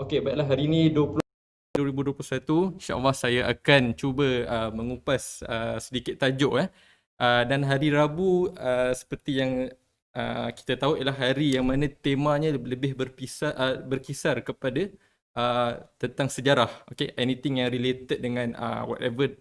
Okey, baiklah, hari ini 2021, insya-Allah saya akan cuba mengupas sedikit tajuk dan hari Rabu seperti yang kita tahu ialah hari yang mana temanya lebih berkisar kepada tentang sejarah. Okey, anything yang related dengan whatever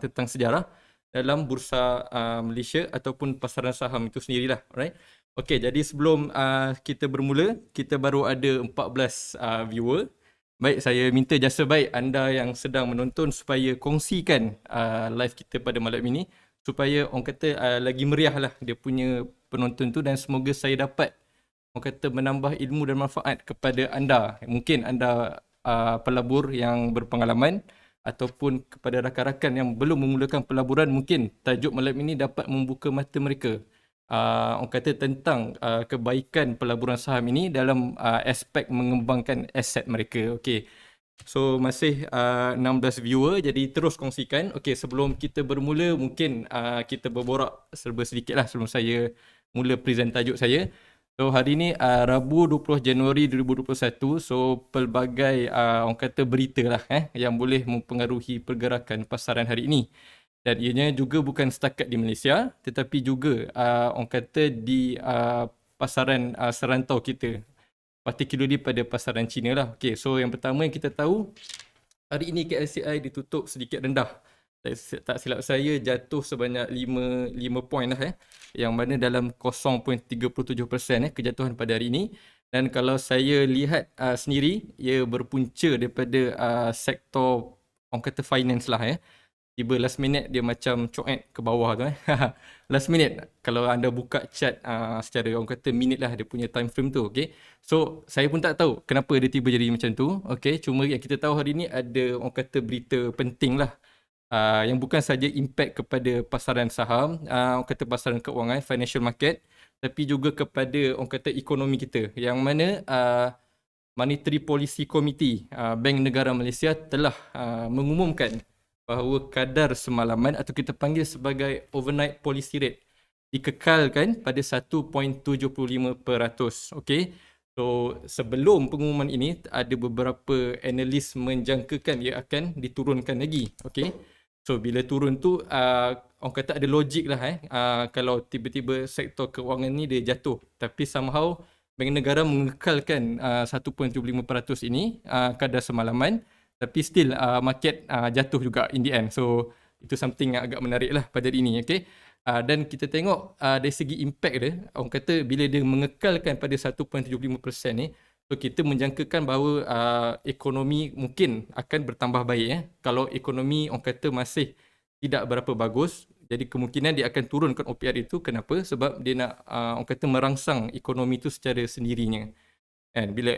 tentang sejarah dalam bursa Malaysia ataupun pasaran saham itu sendirilah, alright. Okey, jadi sebelum kita bermula, kita baru ada 14 viewer. Baik, saya minta jasa baik anda yang sedang menonton supaya kongsikan live kita pada malam ini supaya orang kata lagi meriah lah dia punya penonton tu, dan semoga saya dapat orang kata menambah ilmu dan manfaat kepada anda. Mungkin anda pelabur yang berpengalaman ataupun kepada rakan-rakan yang belum memulakan pelaburan, mungkin tajuk malam ini dapat membuka mata mereka orang kata tentang kebaikan pelaburan saham ini dalam aspek mengembangkan aset mereka. Okey. So masih 16 viewer, jadi terus kongsikan. Okey, sebelum kita bermula mungkin kita berborak serba sedikit lah sebelum saya mula present tajuk saya. So hari ni Rabu 20 Januari 2021. So pelbagai orang kata berita lah yang boleh mempengaruhi pergerakan pasaran hari ini. Dan ianya juga bukan setakat di Malaysia tetapi juga orang kata di pasaran serantau kita, particularly pada pasaran China lah. Okay, so yang pertama yang kita tahu, hari ini KLCI ditutup sedikit rendah. Tak silap saya jatuh sebanyak 5 poin lah yang mana dalam 0.37% kejatuhan pada hari ini. Dan kalau saya lihat sendiri, ia berpunca daripada sektor orang kata finance lah tiba last minute dia macam coet ke bawah tu last minute kalau anda buka chart secara orang kata minit lah dia punya time frame tu. Okay, so saya pun tak tahu kenapa dia tiba jadi macam tu. Okay, cuma yang kita tahu hari ni ada orang kata berita penting lah yang bukan saja impact kepada pasaran saham, orang kata pasaran keuangan, financial market, tapi juga kepada orang kata ekonomi kita, yang mana Monetary Policy Committee Bank Negara Malaysia telah mengumumkan bahawa kadar semalaman atau kita panggil sebagai overnight policy rate dikekalkan pada 1.75%. Okey. So sebelum pengumuman ini ada beberapa analis menjangkakan ia akan diturunkan lagi. Okey. So bila turun tu orang kata ada logik lah kalau tiba-tiba sektor keuangan ni dia jatuh, tapi somehow Bank Negara mengekalkan 1.75% ini kadar semalaman, tapi still market jatuh juga in the end. So itu something yang agak menarik lah pada hari ini. Okay? Dan kita tengok dari segi impact dia, orang kata bila dia mengekalkan pada 1.75% ni, so kita menjangkakan bahawa ekonomi mungkin akan bertambah baik. Kalau ekonomi orang kata masih tidak berapa bagus, jadi kemungkinan dia akan turunkan OPR itu. Kenapa? Sebab dia nak orang kata merangsang ekonomi itu secara sendirinya. Kan bila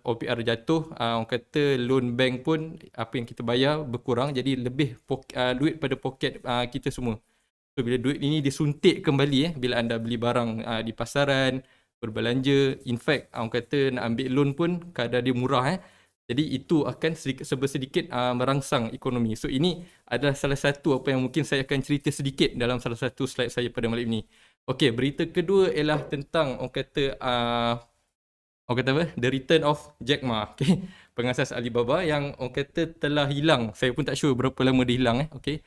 OPR jatuh, orang kata loan bank pun apa yang kita bayar berkurang, jadi lebih duit pada poket kita semua. So bila duit ini disuntik kembali bila anda beli barang di pasaran, berbelanja, in fact orang kata nak ambil loan pun kadar dia murah jadi itu akan sedikit merangsang ekonomi. So ini adalah salah satu apa yang mungkin saya akan cerita sedikit dalam salah satu slide saya pada malam ini. Okey, berita kedua ialah tentang orang kata apa? The return of Jack Ma. Okay. Pengasas Alibaba yang orang kata telah hilang. Saya pun tak sure berapa lama dia hilang. Okay.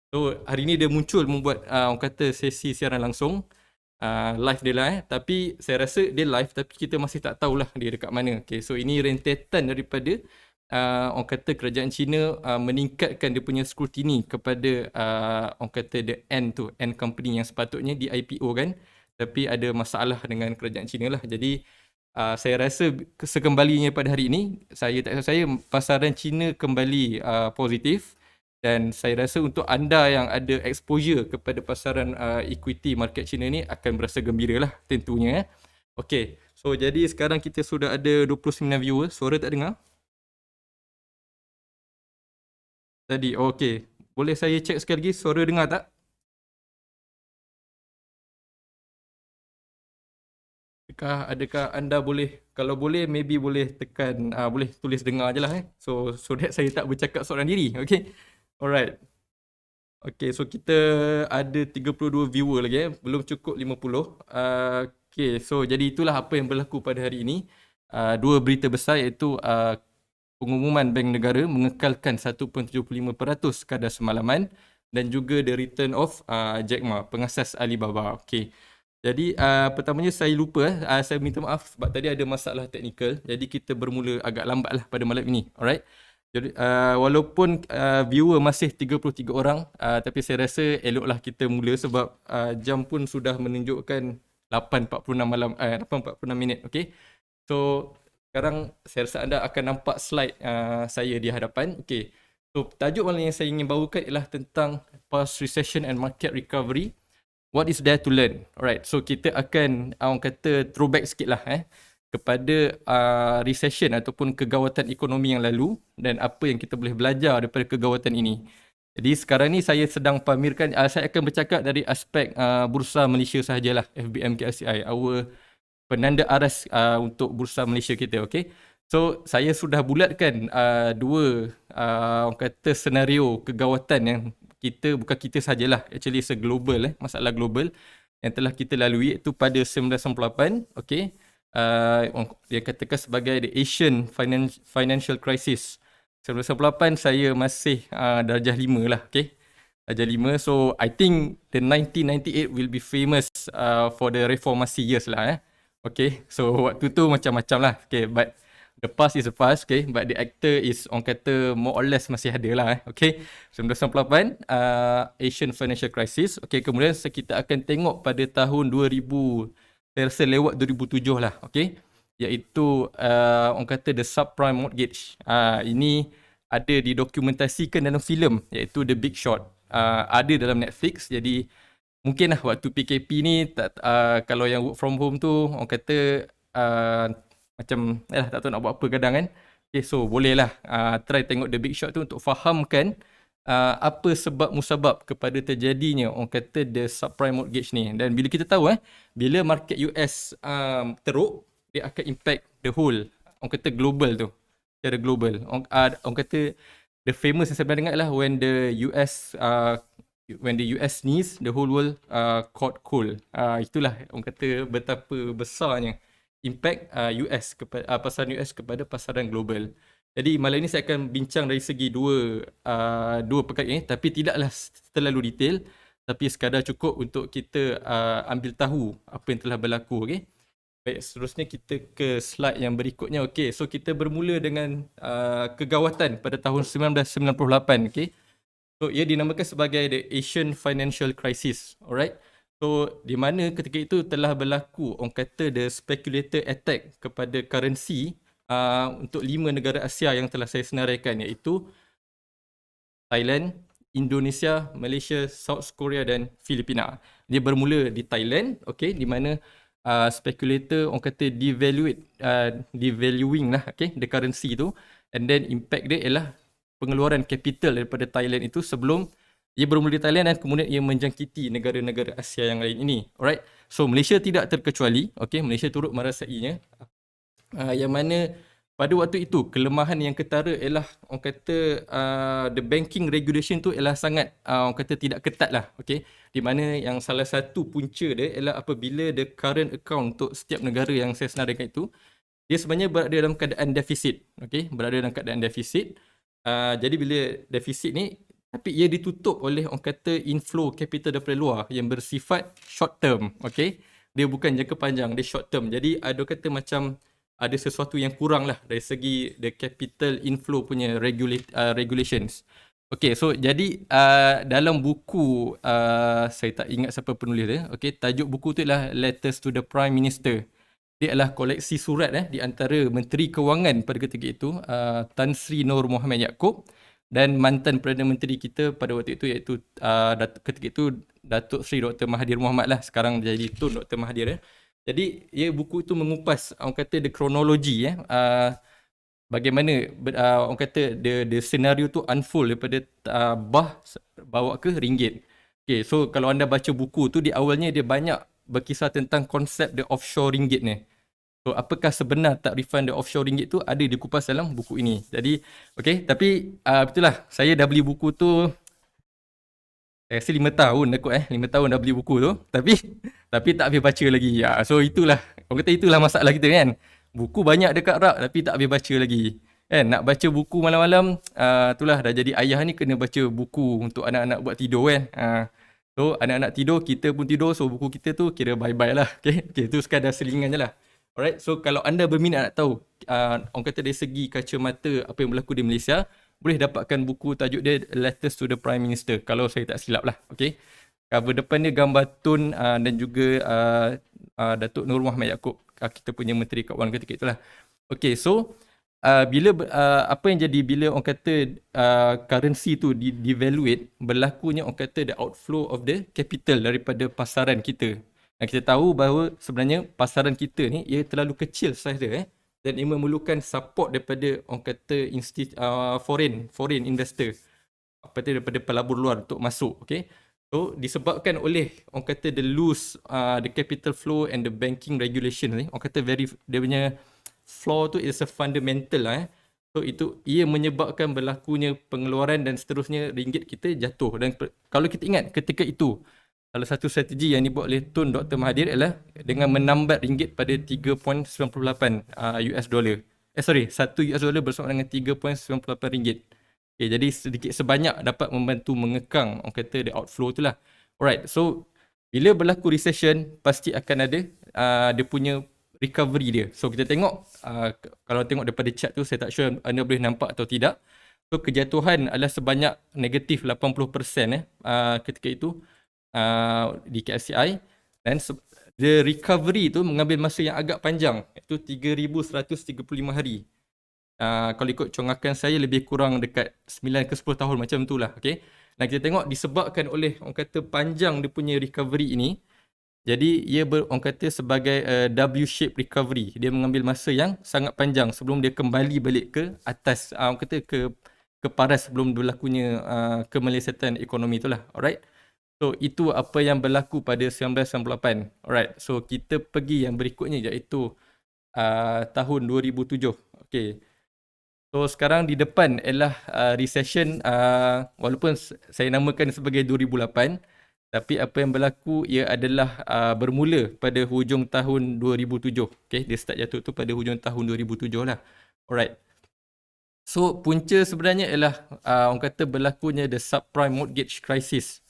So hari ni dia muncul membuat orang kata sesi siaran langsung. Live dia lah tapi saya rasa dia live tapi kita masih tak tahulah dia dekat mana. Okay. So ini rentetan daripada orang kata kerajaan China meningkatkan dia punya scrutiny kepada orang kata the end company yang sepatutnya di IPO kan, tapi ada masalah dengan kerajaan China lah. Jadi saya rasa sekembalinya pada hari ini, saya pasaran China kembali positif, dan saya rasa untuk anda yang ada exposure kepada pasaran equity market China ni akan berasa gembira lah tentunya. Okay, so jadi sekarang kita sudah ada 29 viewers. Suara tak dengar? Tadi, okay. Boleh saya check sekali lagi, suara dengar tak? Adakah anda boleh, kalau boleh maybe boleh tekan, boleh tulis dengar je lah so that saya tak bercakap seorang diri. Okay, alright. Okay, so kita ada 32 viewer lagi belum cukup 50. Okay, so jadi itulah apa yang berlaku pada hari ini. dua berita besar iaitu pengumuman Bank Negara mengekalkan 1.75% kadar semalaman dan juga the return of Jack Ma, pengasas Alibaba. Okey. Jadi pertamanya saya lupa, saya minta maaf sebab tadi ada masalah teknikal. Jadi kita bermula agak lambat lah pada malam ini. Alright. Jadi walaupun viewer masih 33 orang, tapi saya rasa eloklah kita mula sebab jam pun sudah menunjukkan 8.46 malam, 8.46 minit. Okay. So sekarang saya rasa anda akan nampak slide saya di hadapan. Okay. So tajuk malam yang saya ingin bawakan ialah tentang post recession and market recovery. What is there to learn? Alright, so kita akan orang kata throwback sikit lah kepada recession ataupun kegawatan ekonomi yang lalu dan apa yang kita boleh belajar daripada kegawatan ini. Jadi sekarang ni saya sedang pamerkan, saya akan bercakap dari aspek Bursa Malaysia sahajalah, FBM KLCI, our penanda aras untuk Bursa Malaysia kita, okay? So saya sudah bulatkan dua orang kata senario kegawatan yang bukan kita sajalah, actually global, masalah global yang telah kita lalui iaitu pada 1998, okay, dia katakan sebagai the Asian Financial Crisis. 1998 saya masih darjah 5 lah, okay, darjah 5. So I think the 1998 will be famous for the reformasi years lah, okay. So waktu tu macam-macam lah, okay, but the past is the past, okay, but the actor is orang kata more or less masih ada lah, okay. 1998, Asian Financial Crisis, okay. Kemudian kita akan tengok pada tahun 2000, saya rasa lewat 2007 lah, okay, iaitu orang kata the subprime mortgage. Ini ada didokumentasikan dalam filem iaitu The Big Short, ada dalam Netflix. Jadi mungkin lah waktu PKP ni kalau yang work from home tu orang kata macam tak tahu nak buat apa kadang kan. Okay, so bolehlah try tengok The Big Short tu untuk fahamkan apa sebab musabab kepada terjadinya orang kata the subprime mortgage ni. Dan bila kita tahu bila market US teruk, dia akan impact the whole orang kata global tu, secara global. Orang kata the famous yang saya pernah dengar lah when the US sneeze, the whole world caught cold. Itulah orang kata betapa besarnya impact US kepada pasaran US kepada pasaran global. Jadi malam ini saya akan bincang dari segi dua perkara ini, tapi tidaklah terlalu detail, tapi sekadar cukup untuk kita ambil tahu apa yang telah berlaku. Okay? Baik, seterusnya kita ke slide yang berikutnya. Okay, so kita bermula dengan kegawatan pada tahun 1998. Okay? So ia dinamakan sebagai the Asian Financial Crisis. Alright. So, di mana ketika itu telah berlaku, orang kata the speculator attack kepada currency untuk 5 negara Asia yang telah saya senaraikan, iaitu Thailand, Indonesia, Malaysia, South Korea dan Filipina. Dia bermula di Thailand, okay, di mana speculator orang kata devaluing lah, okay, the currency tu, and then impact dia ialah pengeluaran capital daripada Thailand itu sebelum ia bermula di Thailand dan kemudian ia menjangkiti negara-negara Asia yang lain ini. Alright. So Malaysia tidak terkecuali. Okay, Malaysia turut merasainya. Yang mana pada waktu itu kelemahan yang ketara ialah orang kata the banking regulation tu ialah sangat orang kata tidak ketat lah. Okay. Di mana yang salah satu punca dia ialah apabila the current account untuk setiap negara yang saya senaraikan itu, dia sebenarnya berada dalam keadaan defisit. Okay, berada dalam keadaan defisit. Jadi bila defisit ni, tapi ia ditutup oleh orang kata inflow capital daripada luar yang bersifat short term, okay? Dia bukan jangka panjang, dia short term. Jadi ada kata macam ada sesuatu yang kurang lah dari segi the capital inflow punya regulations. Okay, so jadi dalam buku, saya tak ingat siapa penulis dia, okay, tajuk buku tu ialah Letters to the Prime Minister. Dia adalah koleksi surat di antara Menteri Kewangan pada ketika itu, Tan Sri Nur Muhammad Yaakob, dan mantan Perdana Menteri kita pada waktu itu iaitu ketika itu Datuk Seri Dr. Mahathir Mohamad lah, sekarang jadi Tun Dr. Mahathir. Jadi buku itu mengupas orang kata the chronology bagaimana orang kata the scenario tu unfold daripada bawa ke ringgit. Okay, so kalau anda baca buku tu, di awalnya dia banyak berkisah tentang konsep the offshore ringgit ni. So, apakah sebenar takrifan the offshore ringgit tu ada dikupas dalam buku ini. Jadi, okay, tapi betul lah, saya dah beli buku tu, saya rasa 5 tahun dah kot 5 tahun dah beli buku tu, tapi tak habis baca lagi. So, itulah, orang kata itulah masalah kita kan. buku banyak dekat rak tapi tak habis baca lagi. Kan nak baca buku malam-malam, itulah dah jadi ayah ni kena baca buku untuk anak-anak buat tidur kan. So anak-anak tidur, kita pun tidur, so buku kita tu kira bye-bye lah. Okay, tu sekadar selingan je lah. Alright, so kalau anda berminat nak tahu, orang kata dari segi kacamata apa yang berlaku di Malaysia, boleh dapatkan buku tajuk dia Letters to the Prime Minister, kalau saya tak silap lah. Okay, cover depan dia gambar Tun dan juga Datuk Nur Muhammad Yaakob, kita punya Menteri Keuangan ketika itulah. Okay, so apa yang jadi bila orang kata currency tu devaluate, berlakunya orang kata the outflow of the capital daripada pasaran kita. Dan kita tahu bahawa sebenarnya pasaran kita ni ia terlalu kecil sahaja dan ia memerlukan support daripada orang kata foreign investor, daripada pelabur luar untuk masuk. Okay, so disebabkan oleh orang kata the loose the capital flow and the banking regulation ni, orang kata dia punya flaw tu is a fundamental lah. So ia menyebabkan berlakunya pengeluaran dan seterusnya ringgit kita jatuh. Dan kalau kita ingat ketika itu, salah satu strategi yang dibuat oleh Tun Dr. Mahathir ialah dengan menambat ringgit pada 3.98 US dollar. 1 US dollar bersama dengan 3.98 ringgit. Okay, jadi sedikit sebanyak dapat membantu mengekang orang kata the outflow tu lah. Alright, so bila berlaku recession, pasti akan ada dia punya recovery dia. So kita tengok, kalau tengok daripada chart tu, saya tak sure anda boleh nampak atau tidak. So kejatuhan adalah sebanyak negatif 80% ketika itu di KLCI, dan the recovery tu mengambil masa yang agak panjang, iaitu 3,135 hari. Kalau ikut congakan saya lebih kurang dekat 9 ke 10 tahun macam tu lah. Okay? Dan kita tengok disebabkan oleh orang kata panjang dia punya recovery ini, jadi ia orang kata sebagai W-shape recovery. Dia mengambil masa yang sangat panjang sebelum dia kembali balik ke atas, orang kata ke paras sebelum berlakunya kemelesetan ekonomi itulah. Alright. So itu apa yang berlaku pada 1998. Alright. So kita pergi yang berikutnya, iaitu tahun 2007. Okay. So sekarang di depan ialah recession, walaupun saya namakan sebagai 2008, tapi apa yang berlaku ia adalah bermula pada hujung tahun 2007. Okay, dia start jatuh tu pada hujung tahun 2007 lah. Alright. So punca sebenarnya ialah orang kata berlakunya the subprime mortgage crisis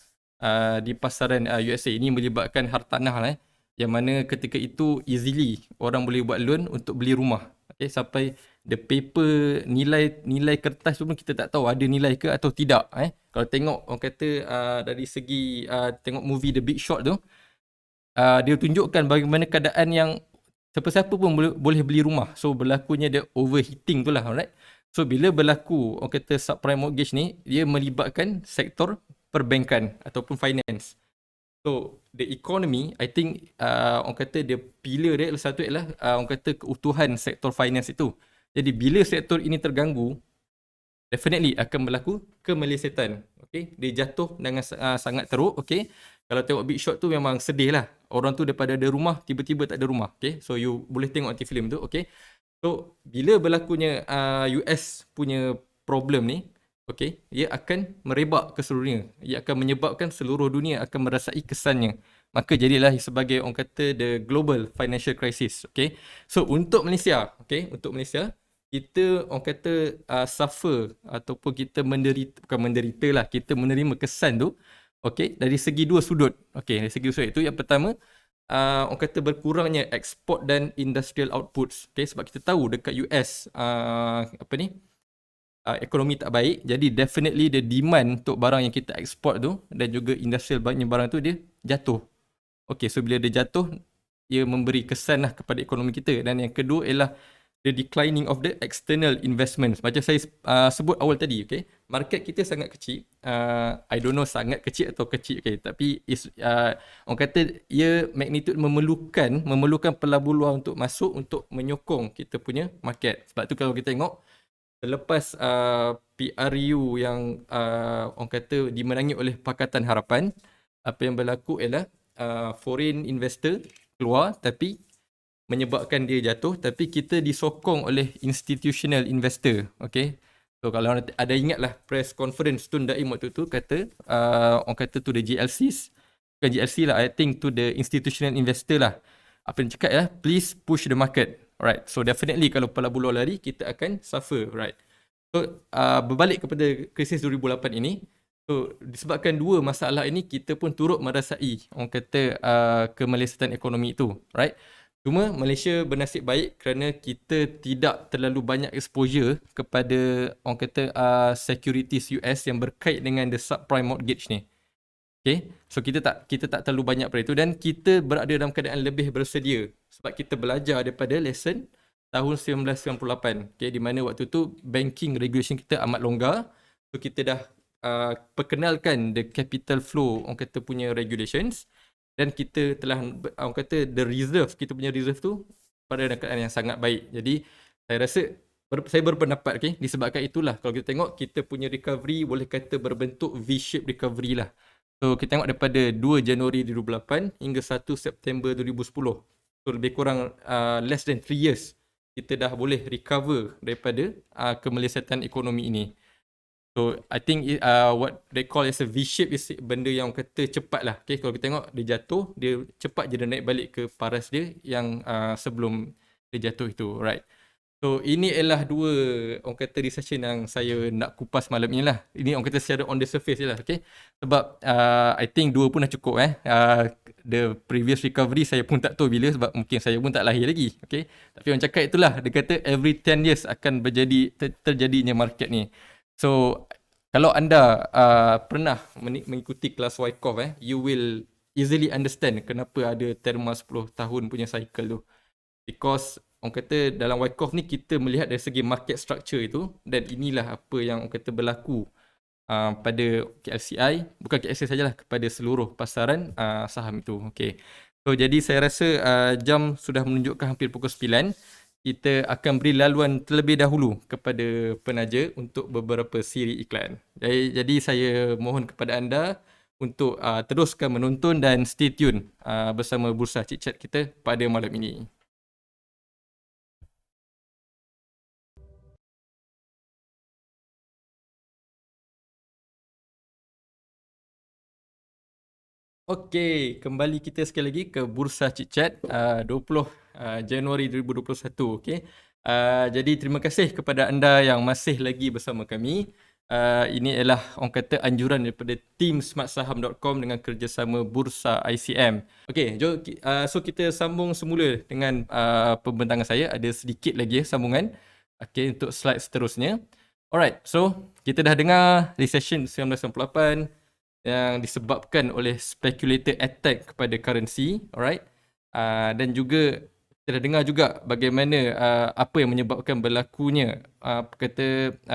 di pasaran USA. Ini melibatkan hartanah lah, yang mana ketika itu easily orang boleh buat loan untuk beli rumah. Okay, sampai the paper, nilai kertas tu pun kita tak tahu ada nilai ke atau tidak. Kalau tengok orang kata dari segi tengok movie The Big Short tu, dia tunjukkan bagaimana keadaan yang siapa-siapa pun boleh beli rumah. So berlakunya the overheating tu lah. Alright. So bila berlaku orang kata subprime mortgage ni, dia melibatkan sektor perbankan ataupun finance. So the economy, I think orang kata the pillar dia satu ialah orang kata keutuhan sektor finance itu. Jadi bila sektor ini terganggu, definitely akan berlaku kemelesetan. Okay, dia jatuh dengan sangat teruk. Okay, kalau tengok Big Short tu memang sedih lah. Orang tu daripada ada rumah, tiba-tiba tak ada rumah. Okay, so you boleh tengok nanti filem tu. Okay, so bila berlakunya US punya problem ni, okay, ia akan merebak ke seluruh dunia. Ia akan menyebabkan seluruh dunia akan merasai kesannya. Maka jadilah sebagai orang kata the global financial crisis. Okay, so untuk Malaysia, kita orang kata suffer ataupun kita bukan menderita lah, kita menerima kesan tu, okay, dari segi dua sudut. Okay, dari segi dua sudut itu, yang pertama, orang kata berkurangnya ekspor dan industrial outputs. Okay, sebab kita tahu dekat US ekonomi tak baik, jadi definitely the demand untuk barang yang kita ekspor tu dan juga industrial banyak barang tu dia jatuh. Okay, so bila dia jatuh, ia memberi kesan lah kepada ekonomi kita. Dan yang kedua ialah the declining of the external investments. Macam saya sebut awal tadi, okay, market kita sangat kecil. I don't know sangat kecil atau kecil, okay, tapi orang kata ia magnitude memerlukan pelabur luar untuk masuk untuk menyokong kita punya market. Sebab tu kalau kita tengok selepas PRU yang orang kata dimenangi oleh Pakatan Harapan, apa yang berlaku ialah foreign investor keluar tapi menyebabkan dia jatuh, tapi kita disokong oleh institutional investor. Okay, so kalau ada ingatlah press conference Tun Daim waktu tu kata orang kata to the GLCs, bukan GLC lah, I think to the institutional investor lah. Apa yang cakap lah, please push the market. Alright, so definitely kalau pala buluh lari, kita akan suffer, right? So, berbalik kepada krisis 2008 ini, so disebabkan dua masalah ini, kita pun turut merasai, orang kata, kemelesetan ekonomi itu, right? Cuma Malaysia bernasib baik kerana kita tidak terlalu banyak exposure kepada, orang kata, securities US yang berkait dengan the subprime mortgage ni. Okay, so kita tak terlalu banyak pada itu dan kita berada dalam keadaan lebih bersedia sebab kita belajar daripada lesson tahun 1998. Okay, di mana waktu tu banking regulation kita amat longgar. So kita dah perkenalkan the capital flow, orang kata punya regulations, dan kita telah, orang kata, the reserve, kita punya reserve tu pada keadaan yang sangat baik. Jadi saya rasa saya berpendapat, okay, disebabkan itulah kalau kita tengok kita punya recovery boleh kata berbentuk V-shaped recovery lah. So kita tengok daripada 2 Januari 2008 hingga 1 September 2010. So lebih kurang less than 3 years kita dah boleh recover daripada kemelesetan ekonomi ini. So I think what they call as a V-shape is benda yang kata cepat lah. Okay, kalau kita tengok dia jatuh, dia cepat je dia naik balik ke paras dia yang sebelum dia jatuh itu, right? So ini ialah dua, orang kata, recession yang saya nak kupas malam ni lah. Ini orang kata secara on the surface je lah, okay? Sebab I think dua pun dah cukup the previous recovery saya pun tak tahu bila sebab mungkin saya pun tak lahir lagi, okay? Tapi orang cakap itulah, dia kata every 10 years akan terjadinya market ni. So kalau anda pernah mengikuti kelas Wyckoff, you will easily understand kenapa ada terma 10 tahun punya cycle tu. Because orang kata dalam Wyckoff ni kita melihat dari segi market structure itu, dan inilah apa yang orang kata berlaku pada KLCI, bukan KLCI sajalah, kepada seluruh pasaran saham itu. Okay. So jadi saya rasa jam sudah menunjukkan hampir pukul 9. Kita akan beri laluan terlebih dahulu kepada penaja untuk beberapa siri iklan. Jadi saya mohon kepada anda untuk teruskan menonton dan stay tune bersama Bursa Chit Chat kita pada malam ini. Okey, kembali kita sekali lagi ke Bursa Chit Chat 20 Januari 2021. Okey. Jadi terima kasih kepada anda yang masih lagi bersama kami. Ini adalah, orang kata, anjuran daripada tim smartsaham.com dengan kerjasama Bursa ICM. Okey, jom so kita sambung semula dengan pembentangan saya. Ada sedikit lagi sambungan. Okey, untuk slide seterusnya. Alright, so kita dah dengar recession 1998 yang disebabkan oleh speculator attack kepada currency, alright, dan juga kita dah dengar juga bagaimana apa yang menyebabkan berlakunya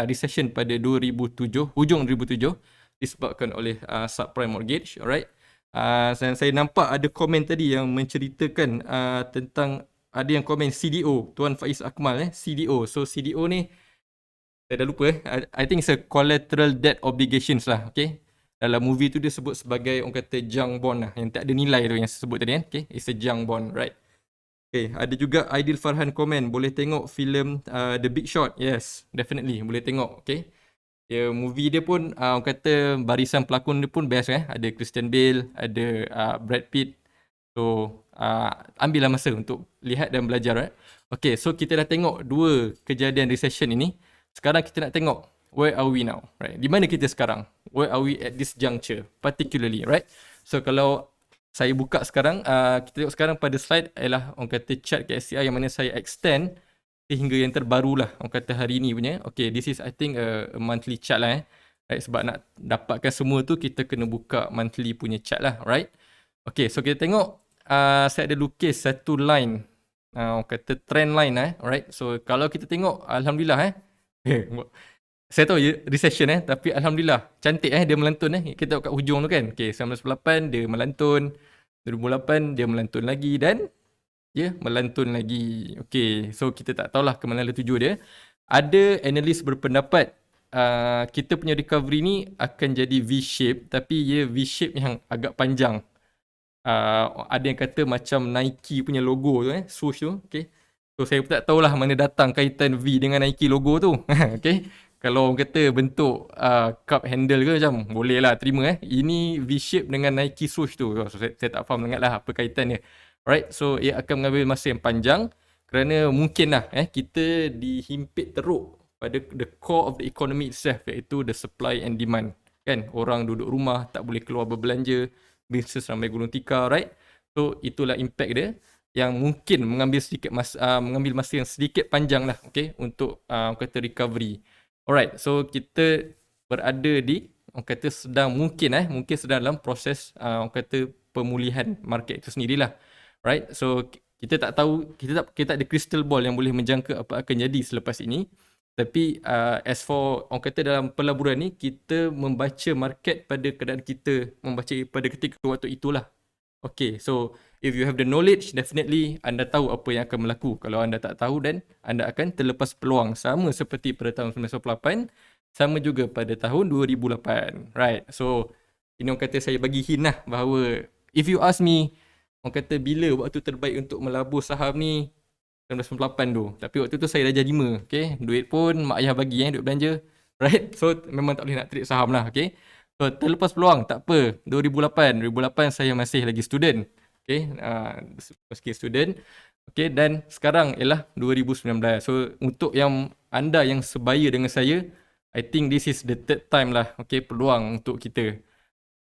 recession pada 2007, hujung 2007, disebabkan oleh subprime mortgage, alright. Dan saya nampak ada komen tadi yang menceritakan tentang, ada yang komen CDO, Tuan Faiz Akmal, CDO. So CDO ni saya dah lupa, I think it's a collateral debt obligations lah, okay. Dalam movie tu dia sebut sebagai, orang kata, junk bond lah, yang tak ada nilai tu yang saya sebut tadi, okay. It's a junk bond, right. Okay, ada juga Aidil Farhan komen, boleh tengok filem The Big Short. Yes, definitely boleh tengok, okay. Movie dia pun, orang kata, barisan pelakon dia pun best, ada Christian Bale, ada Brad Pitt. So ambillah masa untuk lihat dan belajar, right. Okay, so kita dah tengok dua kejadian recession ini. Sekarang kita nak tengok where are we now, right? Di mana kita sekarang? Where are we at this juncture, particularly, right? So kalau saya buka sekarang, kita tengok sekarang pada slide ialah, orang kata, chart KSCI yang mana saya extend sehingga yang terbaru lah, orang kata, hari ni punya. Okay, this is I think a monthly chart lah, right? Sebab nak dapatkan semua tu kita kena buka monthly punya chart lah, right? Okay, so kita tengok, saya ada lukis satu line, orang kata trend line, right? So kalau kita tengok, alhamdulillah, saya tahu recession tapi alhamdulillah cantik dia melantun kita tengok kat hujung tu kan. Okey, 1998 dia melantun, 2008 dia melantun lagi dan melantun lagi. Okey, so kita tak tahulah ke mana tuju dia. Ada analis berpendapat kita punya recovery ni akan jadi V-shape, tapi V-shape yang agak panjang. Ada yang kata macam Nike punya logo tu swoosh tu. Okey. So saya pun tak tahulah mana datang kaitan V dengan Nike logo tu. Okey. Kalau orang kata bentuk cup handle ke, macam boleh lah terima Ini V-shape dengan Nike swoosh tu. So, saya tak faham sangat lah apa kaitan dia. Alright, so ia akan mengambil masa yang panjang Kerana mungkin lah kita dihimpit teruk pada the core of the economy itself, iaitu the supply and demand. Kan, orang duduk rumah, tak boleh keluar berbelanja, bisnes ramai gulung tikar, right? So itulah impact dia yang mungkin mengambil masa yang sedikit panjang lah, okay, untuk orang kata recovery. Alright, so kita berada di orang kata mungkin sedang dalam proses orang kata pemulihan market itu sendirilah. Right? So kita tak tahu, kita tak ada crystal ball yang boleh menjangka apa akan jadi selepas ini. Tapi as for orang kata dalam pelaburan ni, kita membaca market pada keadaan kita membaca pada ketika waktu itulah. Okay, so if you have the knowledge, definitely anda tahu apa yang akan berlaku. Kalau anda tak tahu, dan anda akan terlepas peluang. Sama seperti pada tahun 1998, sama juga pada tahun 2008. Right, so ini orang kata saya bagi hint lah bahawa if you ask me, orang kata bila waktu terbaik untuk melabur saham ni, 1998 tu. Tapi waktu tu saya dah jadi 5, okay. Duit pun mak ayah bagi, duit belanja. Right, so memang tak boleh nak trade saham lah, okay. So terlepas peluang, tak apa. 2008 saya masih lagi student, okay. Meski student, okay. Dan sekarang ialah 2019. So untuk yang anda yang sebaya dengan saya, I think this is the third time lah, okay, peluang untuk kita.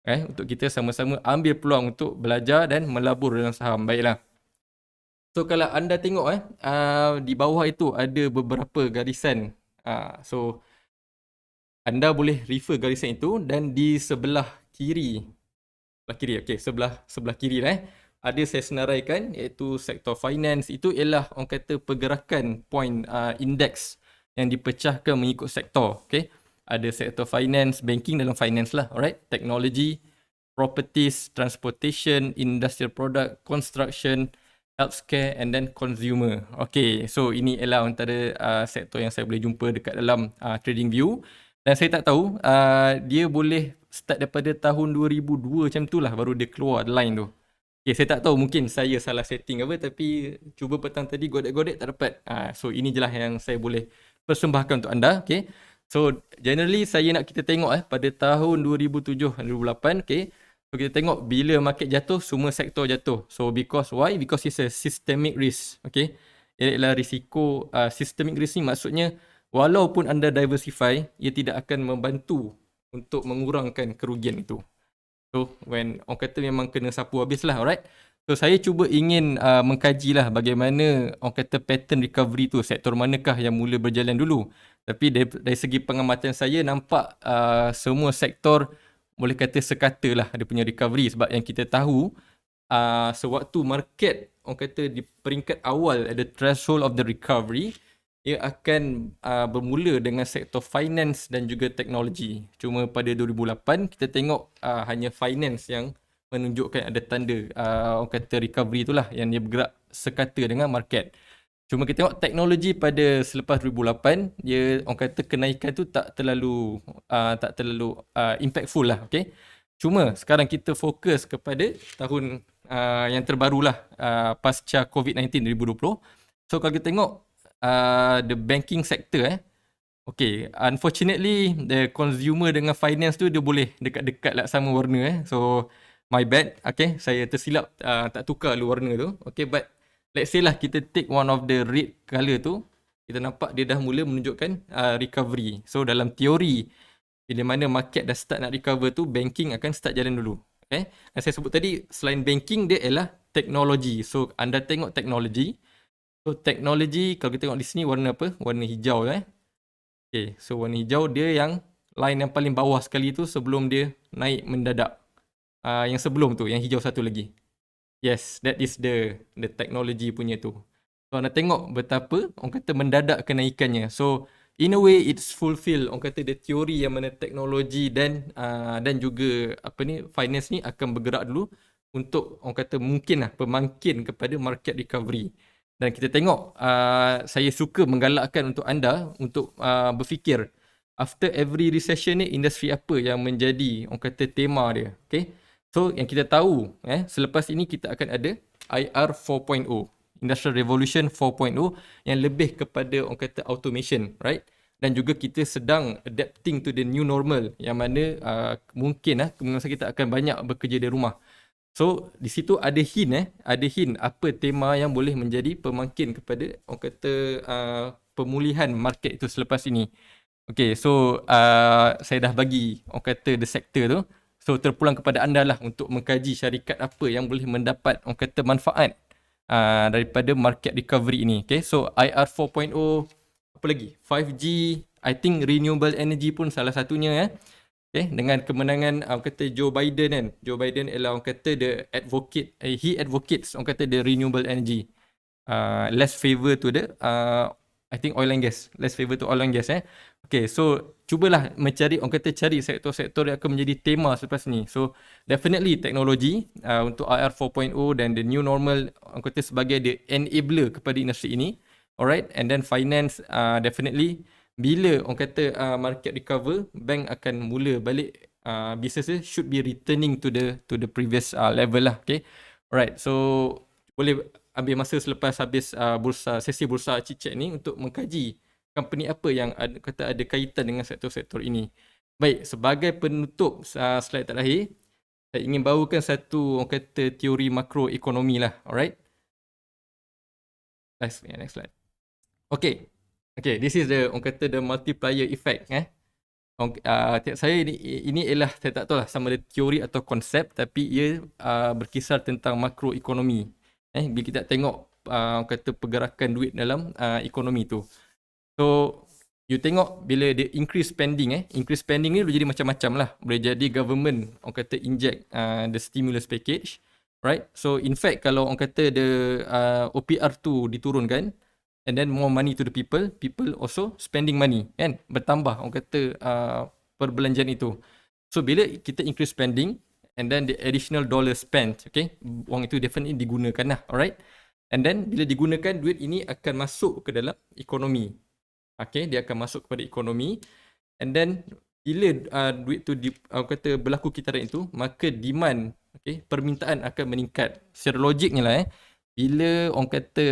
Untuk kita sama-sama ambil peluang untuk belajar dan melabur dalam saham. Baiklah. So kalau anda tengok di bawah itu ada beberapa garisan. So anda boleh refer garisan itu, dan di sebelah kiri, okay, sebelah kiri ada saya senaraikan, iaitu sektor finance. Itu ialah orang kata pergerakan point index yang dipecahkan mengikut sektor, okay. Ada sektor finance, banking dalam finance lah, alright, technology, properties, transportation, industrial product, construction, healthcare, and then consumer. Okay, so ini ialah antara sektor yang saya boleh jumpa dekat dalam trading view. Dan saya tak tahu, dia boleh start daripada tahun 2002 macam tu lah, baru dia keluar line tu. Okay, saya tak tahu, mungkin saya salah setting apa, tapi cuba petang tadi godek-godek tak dapat. So ini je lah yang saya boleh persembahkan untuk anda, okay. So generally saya nak kita tengok pada tahun 2007-2008, okay. So kita tengok bila market jatuh, semua sektor jatuh. So why? Because it's a systemic risk, okay. Ialah risiko systemic risk ni maksudnya, walaupun anda diversify, ia tidak akan membantu untuk mengurangkan kerugian itu. So when orang kata memang kena sapu habis lah, alright. So saya cuba ingin mengkaji lah bagaimana orang kata pattern recovery tu, sektor manakah yang mula berjalan dulu. Tapi dari segi pengamatan saya, nampak semua sektor boleh kata sekata lah dia punya recovery. Sebab yang kita tahu, sewaktu market orang kata di peringkat awal ada threshold of the recovery, ia akan bermula dengan sektor finance dan juga teknologi. Cuma pada 2008 kita tengok hanya finance yang menunjukkan ada tanda orang kata recovery itulah, yang dia bergerak sekata dengan market. Cuma kita tengok teknologi pada selepas 2008, dia orang kata kenaikan tu tak terlalu impactful lah, okay. Cuma sekarang kita fokus kepada tahun yang terbarulah, pasca COVID-19 2020. So kalau kita tengok the banking sector, okay, unfortunately the consumer dengan finance tu dia boleh dekat-dekat lah sama warna, so my bad, okay, saya tersilap tak tukar lu warna tu, okay. But let's say lah kita take one of the red colour tu, kita nampak dia dah mula menunjukkan recovery. So dalam teori, bila mana market dah start nak recover tu, banking akan start jalan dulu, okay. Dan saya sebut tadi, selain banking, dia ialah teknologi. So anda tengok teknologi. So teknologi, kalau kita tengok di sini warna apa? Warna hijau, Okay, so warna hijau dia yang line yang paling bawah sekali tu sebelum dia naik mendadak. Yang sebelum tu, yang hijau satu lagi. Yes, that is the teknologi punya tu. So anda tengok betapa orang kata mendadak kenaikannya. So in a way it's fulfill orang kata the teori yang mana teknologi dan juga finance ni akan bergerak dulu untuk orang kata mungkin lah pemangkin kepada market recovery. Dan kita tengok, saya suka menggalakkan untuk anda untuk berfikir, after every recession ni, industri apa yang menjadi orang kata tema dia, okay. So yang kita tahu, selepas ini kita akan ada IR 4.0, Industrial Revolution 4.0, yang lebih kepada orang kata automation, right. Dan juga kita sedang adapting to the new normal, yang mana mungkin kita akan banyak bekerja dari rumah. So di situ ada hint apa tema yang boleh menjadi pemangkin kepada orang kata pemulihan market itu selepas ini. Okay, so saya dah bagi orang kata the sector tu. So terpulang kepada anda lah untuk mengkaji syarikat apa yang boleh mendapat orang kata manfaat daripada market recovery ini. Okay, so IR 4.0, apa lagi? 5G, I think renewable energy pun salah satunya. Okay, dengan kemenangan orang kata Joe Biden kan. Joe Biden ialah orang kata he advocates orang kata the renewable energy. Less favor to the I think oil and gas. Less favor to oil and gas. Okay, so cubalah mencari, orang kata cari sektor-sektor yang akan menjadi tema selepas ni. So definitely teknologi untuk IR 4.0 dan the new normal, orang kata sebagai the enabler kepada industri ini. Alright, and then finance definitely bila orang kata market recover, bank akan mula balik business dia should be returning to the previous level lah. Okay, alright, so boleh ambil masa selepas habis sesi bursa chit-chat ni untuk mengkaji company apa yang ada kaitan dengan sektor-sektor ini. Baik, sebagai penutup slide terakhir, saya ingin bawakan satu orang kata teori makroekonomi lah. Alright, next slide. Okay, this is the orang kata the multiplier effect. Saya ini ialah, saya tak tahu lah sama ada teori atau konsep, tapi ia berkisar tentang makroekonomi. Bila kita tengok orang kata pergerakan duit dalam ekonomi tu. So you tengok bila dia increase spending ni boleh jadi macam-macam lah. Boleh jadi government orang kata inject the stimulus package, right? So in fact kalau orang kata the OPR tu diturunkan, and then more money to the people also spending money kan, bertambah orang kata perbelanjaan itu. So bila kita increase spending and then the additional dollar spent, okay, wang itu definitely digunakan lah, alright. And then bila digunakan, duit ini akan masuk ke dalam ekonomi. Okay, dia akan masuk kepada ekonomi. And then bila duit tu orang kata berlaku kitaran itu, maka demand, okay, permintaan akan meningkat. Secara logiknya lah bila orang kata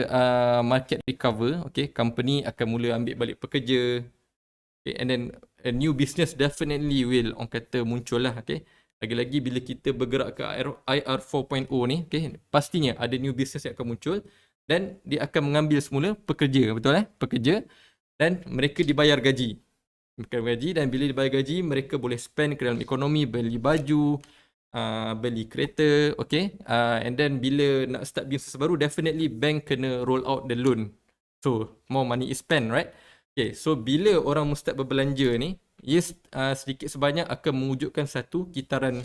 market recover, okay, company akan mula ambil balik pekerja, okay, and then a new business definitely will orang kata muncul lah. Okay, lagi-lagi bila kita bergerak ke IR 4.0 ni, okay, pastinya ada new business yang akan muncul dan dia akan mengambil semula pekerja, betul pekerja, dan mereka dibayar gaji. Dan bila dibayar gaji, mereka boleh spend ke dalam ekonomi, beli baju, beli kereta, okay. And then bila nak start business baru, definitely bank kena roll out the loan. So more money is spent, right? Okay, so bila orang mustahil berbelanja ni, ia sedikit sebanyak akan mewujudkan satu kitaran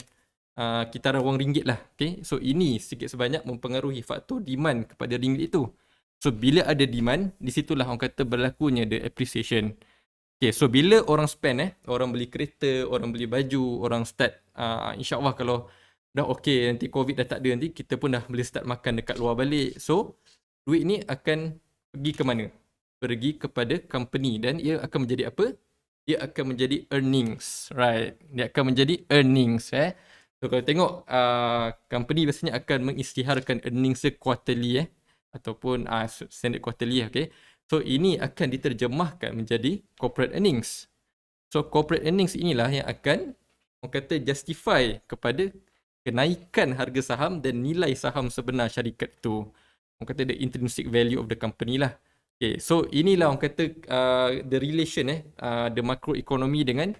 wang ringgit lah. Okay, so ini sedikit sebanyak mempengaruhi faktor demand kepada ringgit itu. So bila ada demand, di situlah orang kata berlakunya the appreciation. Okay, so bila orang spend orang beli kereta, orang beli baju, orang start insyaAllah kalau dah okay, nanti COVID dah tak ada, nanti kita pun dah boleh start makan dekat luar balik. So duit ni akan pergi ke mana? Pergi kepada company dan ia akan menjadi apa? Ia akan menjadi earnings, right? Dia akan menjadi earnings. So kalau tengok company biasanya akan mengisytiharkan earnings quarterly ataupun standard quarterly, okay. So ini akan diterjemahkan menjadi corporate earnings. So corporate earnings inilah yang akan orang kata justify kepada kenaikan harga saham dan nilai saham sebenar syarikat tu. Orang kata the intrinsic value of the company lah. Okay, so inilah orang kata the relation the macroeconomy dengan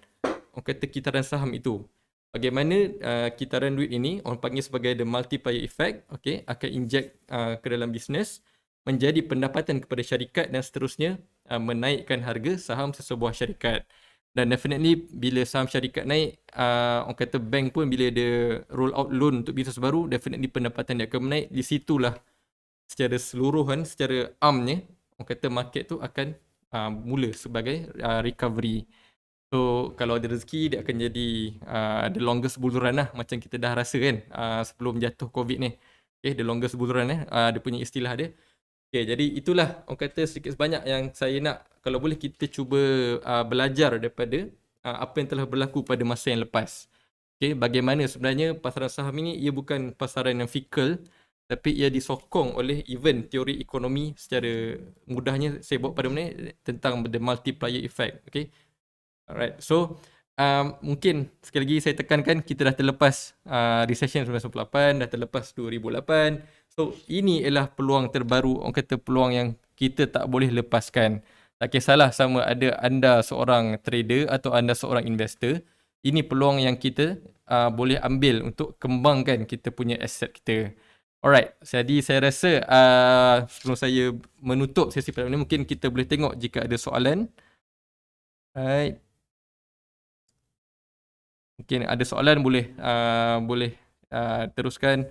orang kata kitaran saham itu. Bagaimana kitaran duit ini orang panggil sebagai the multiplier effect, okay, akan inject ke dalam bisnes, menjadi pendapatan kepada syarikat dan seterusnya menaikkan harga saham sesebuah syarikat. Dan definitely bila saham syarikat naik, orang kata bank pun bila dia roll out loan untuk bisnes baru, definitely pendapatan dia akan menaik. Di situlah secara seluruhan, secara amnya, orang kata market tu akan mula sebagai recovery. So kalau ada rezeki, dia akan jadi the longest bull run lah, macam kita dah rasa kan sebelum jatuh COVID ni. Okay, the longest bull run dia punya istilah dia. Okay, jadi itulah orang kata sedikit sebanyak yang saya nak, kalau boleh kita cuba belajar daripada apa yang telah berlaku pada masa yang lepas. Okay, bagaimana sebenarnya pasaran saham ini, ia bukan pasaran yang fickle, tapi ia disokong oleh even teori ekonomi. Secara mudahnya saya bawa pada mana tentang the multiplier effect. Okay, alright, so Mungkin sekali lagi saya tekankan kita dah terlepas recession 1998, dah terlepas 2008. So ini ialah peluang terbaru, orang kata peluang yang kita tak boleh lepaskan. Tak kisahlah sama ada anda seorang trader atau anda seorang investor, ini peluang yang kita boleh ambil untuk kembangkan kita punya aset kita. Alright, jadi saya rasa sebelum saya menutup sesi pada ini, mungkin kita boleh tengok jika ada soalan. Alright. Mungkin ada soalan boleh teruskan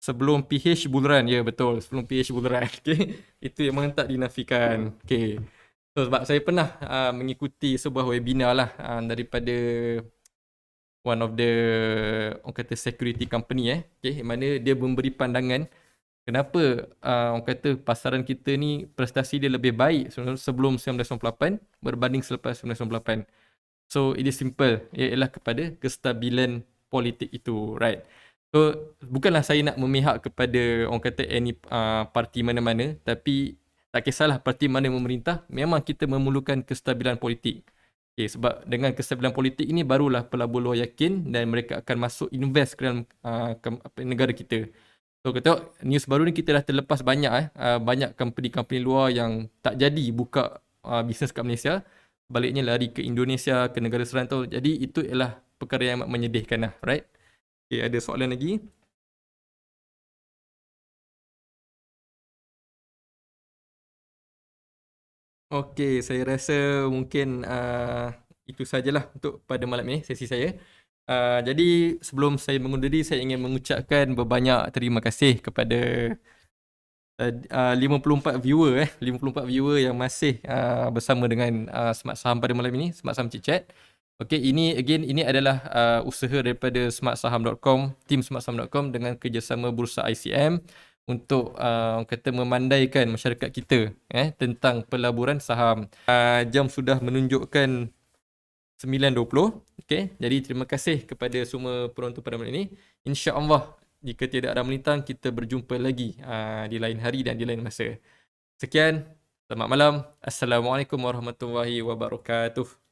sebelum PH bull run. Ya betul, sebelum PH bull run. Okay. Itu yang memang tak dinafikan. Okay. So, sebab saya pernah mengikuti sebuah webinar lah daripada one of the orang kata security company okay, mana dia memberi pandangan kenapa orang kata pasaran kita ni prestasi dia lebih baik sebelum 1998 berbanding selepas 1998. So it is simple, ialah kepada kestabilan politik itu, right? So bukanlah saya nak memihak kepada orang kata any parti mana-mana, tapi tak kisahlah parti mana yang memerintah, memang kita memerlukan kestabilan politik. Okay, sebab dengan kestabilan politik ini barulah pelabur luar yakin dan mereka akan masuk invest ke dalam negara kita. So kita tengok news baru ni, kita dah terlepas banyak banyak company-company luar yang tak jadi buka bisnes kat Malaysia, baliknya lari ke Indonesia, ke negara serantau. Jadi itu ialah perkara yang amat menyedihkan lah, right? Okay, ada soalan lagi? Okay, saya rasa mungkin itu sajalah untuk pada malam ini sesi saya. Jadi sebelum saya mengundur diri, saya ingin mengucapkan berbanyak terima kasih kepada 54 viewer 54 viewer yang masih bersama dengan Smart Saham pada malam ini, Smart Saham Chit Chat. Okay, ini adalah usaha daripada smartsaham.com, tim smartsaham.com dengan kerjasama Bursa ICM untuk kata memandaikan masyarakat kita tentang pelaburan saham. Jam sudah menunjukkan 9.20. Okay, jadi terima kasih kepada semua penonton pada malam ini. InsyaAllah jika tidak ada melintang, kita berjumpa lagi di lain hari dan di lain masa. Sekian, selamat malam. Assalamualaikum warahmatullahi wabarakatuh.